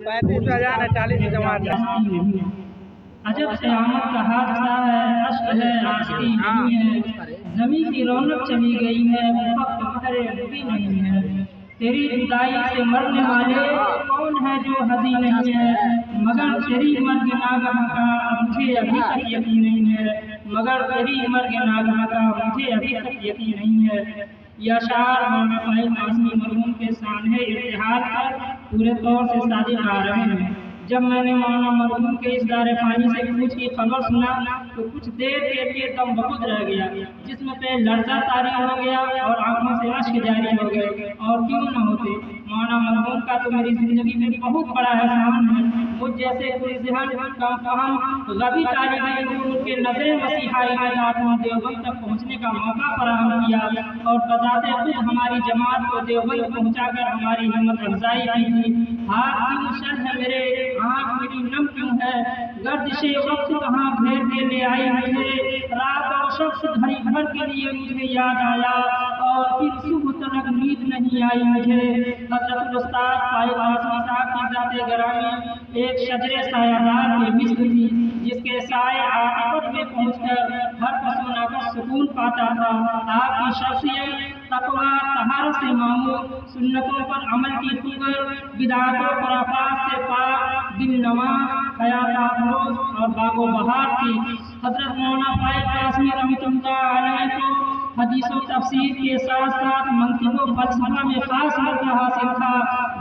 35,000 है, 40 जमात है। अजब क़यामत का हादसा है, अश्क है आस्ती नहीं है, ज़मीं की रौनक चली गई है, वक्त बहरे डूबी नहीं है। तेरी जुदाई से मरने वाले कौन है जो हज़ी नहीं है, मगर तेरी मर्ग नागह का मुझे अभी तक यकीन नहीं है, मगर तेरी मर्ग नागह का मुझे अभी तक यकीन नहीं है। यह अशार मौलाना फ़ाइज़ कासमी मरहूम के सानहे इर्तिहाल पर पूरे तौर से सादिक़ आ रहे हैं। जब मैंने मौलाना मरहूम के इस दारे फ़ानी से कूच की खबर सुना तो कुछ देर के लिए दम बहुत रह गया, जिस्म पे लर्ज़ा तारी हो गया और आंखों से अश्क जारी हो गए। और क्यों न होते, मौलाना मरहूम का तो मेरी ज़िंदगी में बहुत बड़ा एहसान है। मुझ जैसे कोई ज़हन कम फहम गबी तालिब इल्म के नज़र मसीहाई में आपने देवबंद तक पहुँचने का मौका फराहम किया और बजाते खुद हमारी जमात को देवबंद पहुँचाकर हमारी हिम्मत अफजाई की थी। हाथ क्यों शल है मेरे, आँख मेरी नम क्यों है, गर्दिशे वक्त कहाँ घेर के ले आई मुझे, रात और शख्स घड़ी भर के लिए मुझे याद आया और फिर सुबह तक नींद नहीं आई मुझे। हज़रत उस्ताद फ़ाइज़ कासमी साहब की ज़ात-ए गिरामी एक शजरे सायादार के मिस्र थी, जिसके साए आक़िबत में पहुँचकर हर पसो नफ़स सुकून पाता था। आपकी शख्सियत तक़वा, तहारत से मामूर, सुन्नतों पर अमल की ख़ुबूत, बिदअतों खुराफ़ात से पाक, दिलनवा, हयात अफ़रोज़ और बागो बहार थी। हज़रत मौलाना फ़ाइज़ कासमी रहमतुल्लाह अलैह को हदीस व तफ़सीर के साथ साथ मंतिक़ व फ़लसफ़ा में ख़ास मर्तबा हासिल था।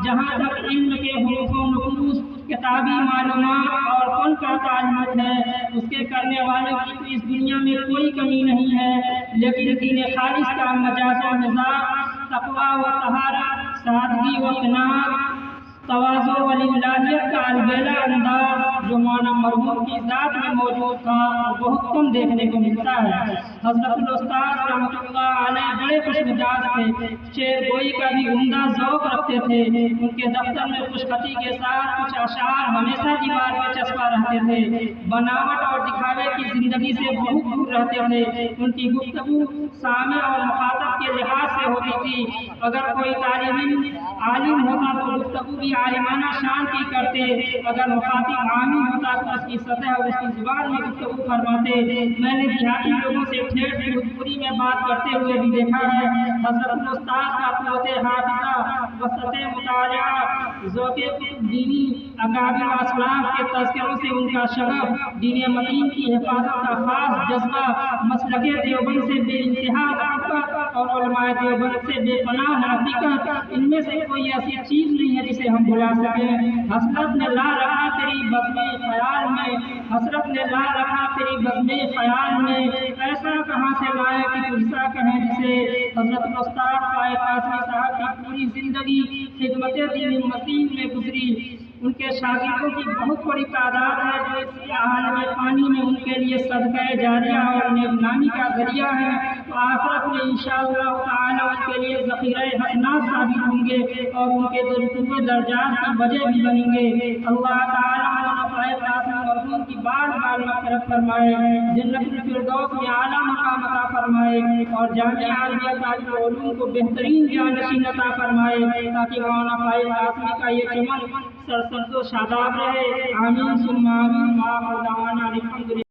जहाँ तक इल्म के हुरूफ़ व नुक़ूस, किताबी मालूमात और फ़न का ताल्लुक़ है, उसके करने वालों की तो इस दुनिया में कोई कमी नहीं है, लेकिन दीन खालिस का मजाज व मिज़ाज, तक़वा व तहारत, सादगी व क़नाअत, तवाज़ु व लिल्लाहियत का अलबेला अंदाज़ जो मौलाना मरहूम की ज़ात में मौजूद था, बहुत कम देखने को मिलता है। हज़रत उस्ताद रहमतुल्लाह अलैह बड़े खुशमिजाज थे, शेर गोई का भी उम्दा ज़ौक़ रखते थे। उनके दफ्तर में खुशखती के साथ कुछ अशार हमेशा दीवार में चस्पा रहते थे। बनावट और दिखावे की ज़िंदगी से बहुत दूर रहते थे। उनकी गुफ्तगू सामे और मुखातब के लिहाज से होती थी। अगर कोई तालिब इल्म आलिम होता तो गुफ्तगू भी आलिमाना शान की करते, अगर मुखातिब आमी होता तो उसकी सतह और उसकी ज़ुबान में गुफ्तगू फरमाते। मैंने देहाती लोगों से ठेठ भोजपुरी में बात करते हुए भी देखा है। हज़रत उस्ताद का क़ुव्वत हाफ़िज़ा, वसअत मुतालिआ, ज़ौक़े दीनी, अकाबिर असलाफ़ के तज़किरों से उनका शग़फ, दीन मतीन की हिफ़ाज़त का ख़ास जज़्बा, मसलके देवबंद से बेइंतहा मोहब्बत और उलमाए देवबंद से बेपनाह हक़ीक़त, इनमें से कोई ऐसी चीज़ नहीं है जिसे हम भुला सकें। हसरत ने ला रखा तेरी बज़्म-ए ख़याल में, हसरत ने ला रखा तेरी बज़्म-ए ख़याल में, ऐसा कहाँ से लाए कि तुझसा कहें जिसे। हज़रत उस्ताद फ़ाइज़ कासमी साहब की पूरी ज़िंदगी खिदमत दीन मतीन में गुज़री। उनके शागिर्दों की बहुत बड़ी तादाद है जो इस आलम फ़ानी में उनके लिए सदक़ा जारिया और नेकनामी का ज़रिया है। तो आखिरत में इंशाअल्लाह ताला उनके लिए ज़ख़ीरा हसनात साबित होंगे और उनके रुतबे दर्जात की वजह भी बनेंगे। अल्लाह ताला मौलाना फ़ाइज़ कासमी मरहूम की बार-बार मग़फ़िरत फरमाए, जन्नतुल फ़िरदौस में आला मक़ाम अता फरमाए और जामिया आलिया तालिबुल उलूम को बेहतरीन जानशीन अता फरमाए, ताकि मौलाना फ़ाइज़ कासमी का ये चमन सरसब्ज़ व शादाब रहे। आमीन सुम्मा आमीन। व आखिर दअवाना अनिल हम्दुलिल्लाह।